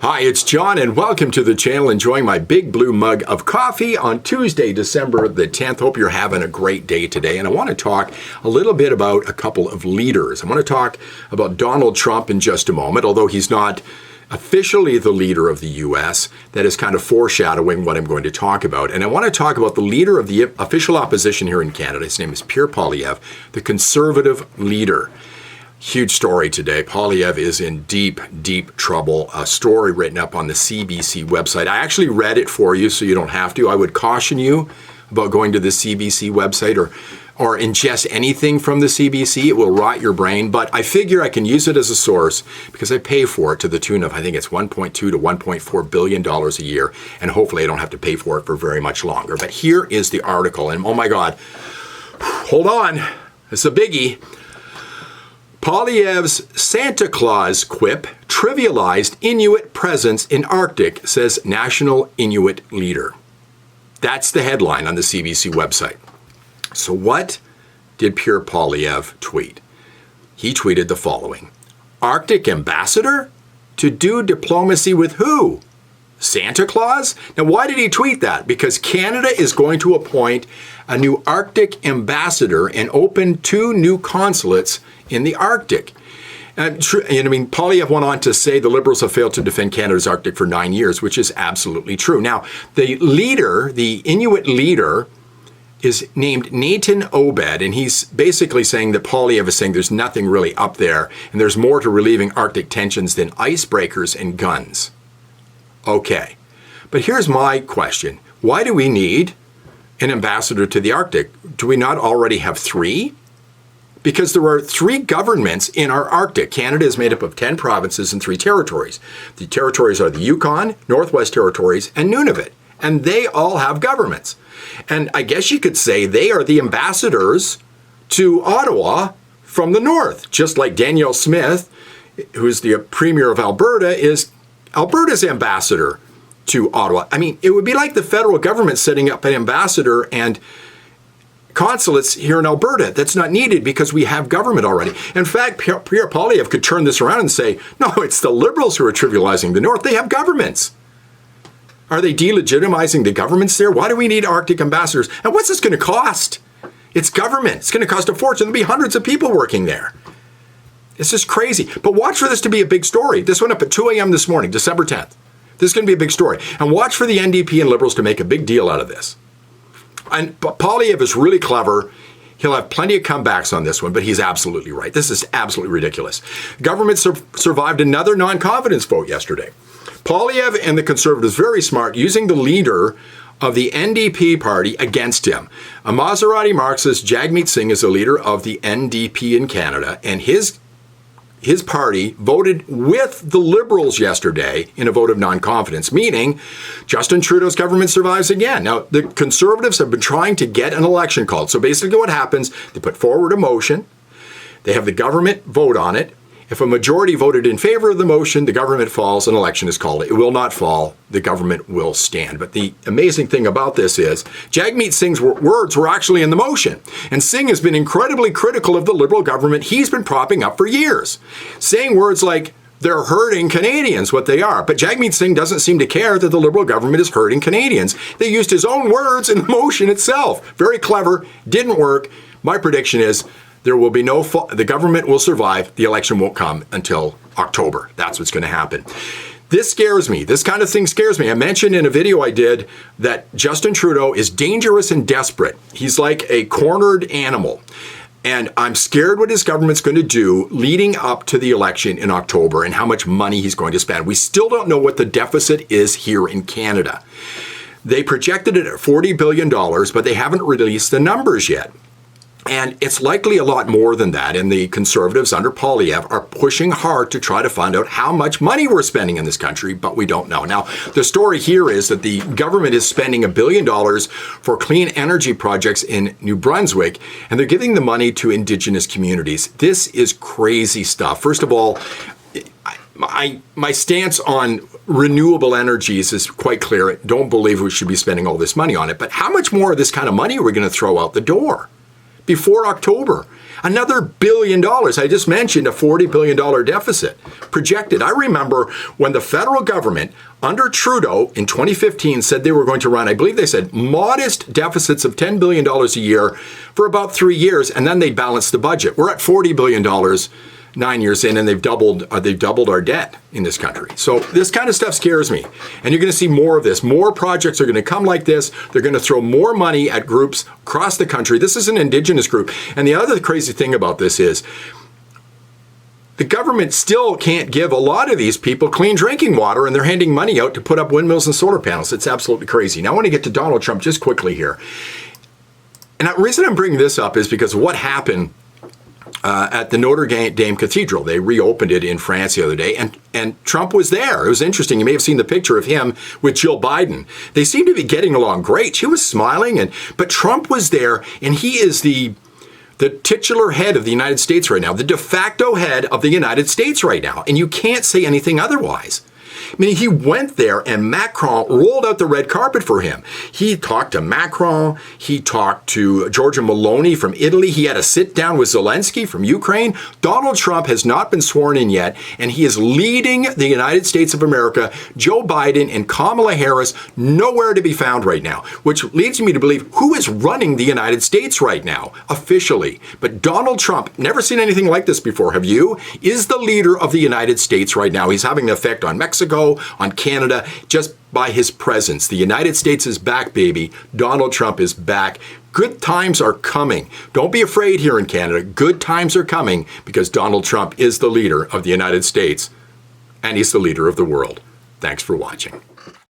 Hi, it's John, and welcome to the channel. Enjoying my big blue mug of coffee on Tuesday, December the 10th. Hope you're having a great day today. And I want to talk a little bit about a couple of leaders. I want to talk about Donald Trump in just a moment, although he's not officially the leader of the U.S. That is kind of foreshadowing what I'm going to talk about. And I want to talk about the leader of the official opposition here in Canada. His name is Pierre Poilievre, the Conservative leader. Huge story today. Poilievre is in deep, deep trouble. A story written up on the CBC website. I actually read it for you so you don't have to. I would caution you about going to the CBC website or ingest anything from the CBC. It will rot your brain, but I figure I can use it as a source because I pay for it to the tune of, I think it's $1.2 to $1.4 billion a year, and hopefully I don't have to pay for it for very much longer. But here is the article, and oh my God, hold on, it's a biggie. Poilievre's Santa Claus quip trivialized Inuit presence in Arctic, says National Inuit leader. That's the headline on the CBC website. So what did Pierre Poilievre tweet? He tweeted the following: Arctic ambassador? To do diplomacy with who? Santa Claus? Now, why did he tweet that? Because Canada is going to appoint a new Arctic ambassador and open 2 new consulates in the Arctic. And Poilievre went on to say the Liberals have failed to defend Canada's Arctic for 9 years, which is absolutely true. Now, the leader, the Inuit leader, is named Nathan Obed, and he's basically saying that Poilievre is saying there's nothing really up there, and there's more to relieving Arctic tensions than icebreakers and guns. Okay, but here's my question. Why do we need an ambassador to the Arctic? Do we not already have 3? Because there are 3 governments in our Arctic. Canada is made up of 10 provinces and 3 territories. The territories are the Yukon, Northwest Territories, and Nunavut. And they all have governments. And I guess you could say they are the ambassadors to Ottawa from the north. Just like Danielle Smith, who's the Premier of Alberta, is Alberta's ambassador to Ottawa. I mean, it would be like the federal government setting up an ambassador and consulates here in Alberta. That's not needed because we have government already. In fact, Pierre Poilievre could turn this around and say, no, it's the Liberals who are trivializing the North. They have governments. Are they delegitimizing the governments there? Why do we need Arctic ambassadors? And what's this going to cost? It's government. It's going to cost a fortune. There'll be hundreds of people working there. It's just crazy. But watch for this to be a big story. This went up at 2 a.m. this morning, December 10th. This is going to be a big story. And watch for the NDP and Liberals to make a big deal out of this. And Poilievre is really clever. He'll have plenty of comebacks on this one, but he's absolutely right. This is absolutely ridiculous. Government survived another non-confidence vote yesterday. Poilievre and the Conservatives, very smart, using the leader of the NDP party against him. A Maserati Marxist, Jagmeet Singh, is the leader of the NDP in Canada, and his party voted with the Liberals yesterday in a vote of non-confidence, meaning Justin Trudeau's government survives again. Now, the Conservatives have been trying to get an election called. So basically what happens, they put forward a motion, they have the government vote on it. If a majority voted in favor of the motion, the government falls, an election is called. It will not fall, the government will stand. But the amazing thing about this is Jagmeet Singh's words were actually in the motion. And Singh has been incredibly critical of the Liberal government he's been propping up for years, saying words like, they're hurting Canadians, what they are. But Jagmeet Singh doesn't seem to care that the Liberal government is hurting Canadians. They used his own words in the motion itself. Very clever, didn't work. My prediction is there will be the government will survive. The election won't come until October. That's what's going to happen. This scares me. This kind of thing scares me. I mentioned in a video I did that Justin Trudeau is dangerous and desperate. He's like a cornered animal. And I'm scared what his government's going to do leading up to the election in October and how much money he's going to spend. We still don't know what the deficit is here in Canada. They projected it at $40 billion, but they haven't released the numbers yet. And it's likely a lot more than that. And the Conservatives under Poilievre are pushing hard to try to find out how much money we're spending in this country, but we don't know. Now, the story here is that the government is spending $1 billion for clean energy projects in New Brunswick, and they're giving the money to Indigenous communities. This is crazy stuff. First of all, my stance on renewable energies is quite clear. I don't believe we should be spending all this money on it. But how much more of this kind of money are we going to throw out the door before October? Another $1 billion. I just mentioned a $40 billion deficit projected. I remember when the federal government under Trudeau in 2015 said they were going to run, I believe they said, modest deficits of $10 billion a year for about 3 years, and then they balanced the budget. We're at $40 billion 9 years in, and they've doubled our debt in this country. So this kind of stuff scares me. And you're going to see more of this. More projects are going to come like this. They're going to throw more money at groups across the country. This is an Indigenous group. And the other crazy thing about this is the government still can't give a lot of these people clean drinking water, and they're handing money out to put up windmills and solar panels. It's absolutely crazy. Now I want to get to Donald Trump just quickly here. And the reason I'm bringing this up is because of what happened at the Notre Dame Cathedral. They reopened it in France the other day, and Trump was there. It was interesting. You may have seen the picture of him with Jill Biden. They seem to be getting along great. She was smiling, but Trump was there, and he is the titular head of the United States right now, the de facto head of the United States right now, and you can't say anything otherwise. I mean, he went there and Macron rolled out the red carpet for him. He talked to Macron. He talked to Giorgia Meloni from Italy. He had a sit down with Zelensky from Ukraine. Donald Trump has not been sworn in yet, and he is leading the United States of America. Joe Biden and Kamala Harris nowhere to be found right now, which leads me to believe who is running the United States right now officially. But Donald Trump, never seen anything like this before, have you? Is the leader of the United States right now. He's having an effect on Mexico, on Canada, just by his presence. The United States is back, baby. Donald Trump is back. Good times are coming. Don't be afraid here in Canada. Good times are coming because Donald Trump is the leader of the United States, and he's the leader of the world. Thanks for watching.